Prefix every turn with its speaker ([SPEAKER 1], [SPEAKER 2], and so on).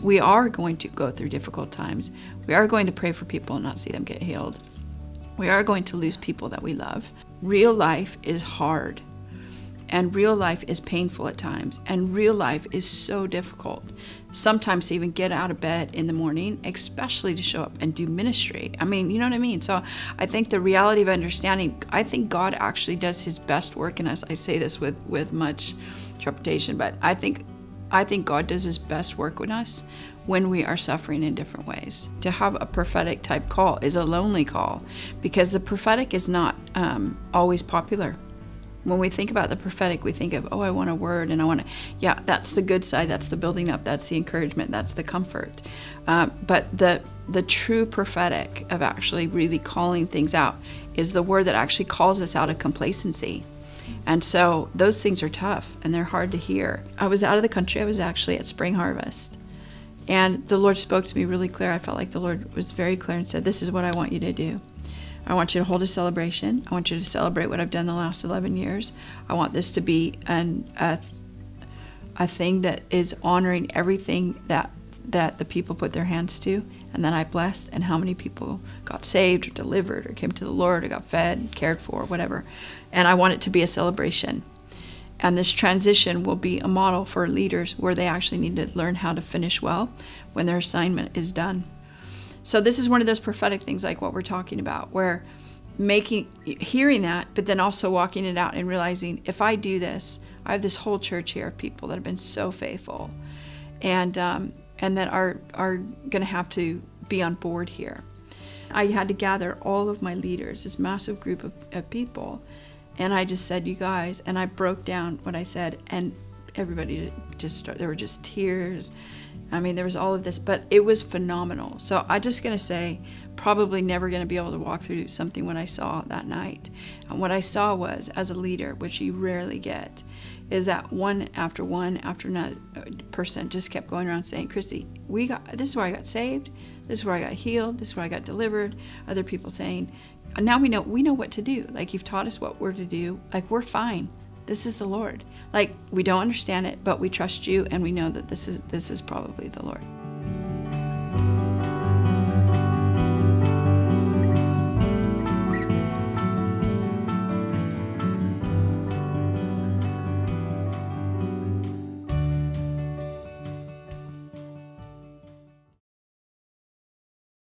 [SPEAKER 1] we are going to go through difficult times. We are going to pray for people and not see them get healed. We are going to lose people that we love. Real life is hard, and real life is painful at times, and real life is so difficult. Sometimes to even get out of bed in the morning, especially to show up and do ministry. I mean, you know what I mean? So I think the reality of understanding, I think God actually does his best work in us. I say this with much trepidation, but I think God does his best work with us when we are suffering in different ways. To have a prophetic type call is a lonely call, because the prophetic is not always popular. When we think about the prophetic, we think of, oh, I want a word, and I want to, yeah, that's the good side, that's the building up, that's the encouragement, that's the comfort. But the true prophetic of actually really calling things out is the word that actually calls us out of complacency. And so those things are tough, and they're hard to hear. I was out of the country. I was actually at Spring Harvest, and the Lord spoke to me really clear. I felt like the Lord was very clear and said, this is what I want you to do. I want you to hold a celebration. I want you to celebrate what I've done the last 11 years. I want this to be a thing that is honoring everything that the people put their hands to, and that I blessed, and how many people got saved or delivered or came to the Lord or got fed, cared for, whatever. And I want it to be a celebration. And this transition will be a model for leaders where they actually need to learn how to finish well when their assignment is done. So this is one of those prophetic things like what we're talking about, where hearing that, but then also walking it out and realizing, if I do this, I have this whole church here of people that have been so faithful, and that are going to have to be on board here. I had to gather all of my leaders, this massive group of people, and I just said, you guys, and I broke down what I said, and everybody there were just tears. I mean, there was all of this, but it was phenomenal. So I'm just going to say, probably never going to be able to walk through something what I saw that night. And what I saw was, as a leader, which you rarely get, is that one after another person just kept going around saying, Christy, this is where I got saved, this is where I got healed, this is where I got delivered. Other people saying, now we know what to do. Like, you've taught us what we're to do. Like, we're fine. This is the Lord. Like, we don't understand it, but we trust you, and we know that this is probably the Lord.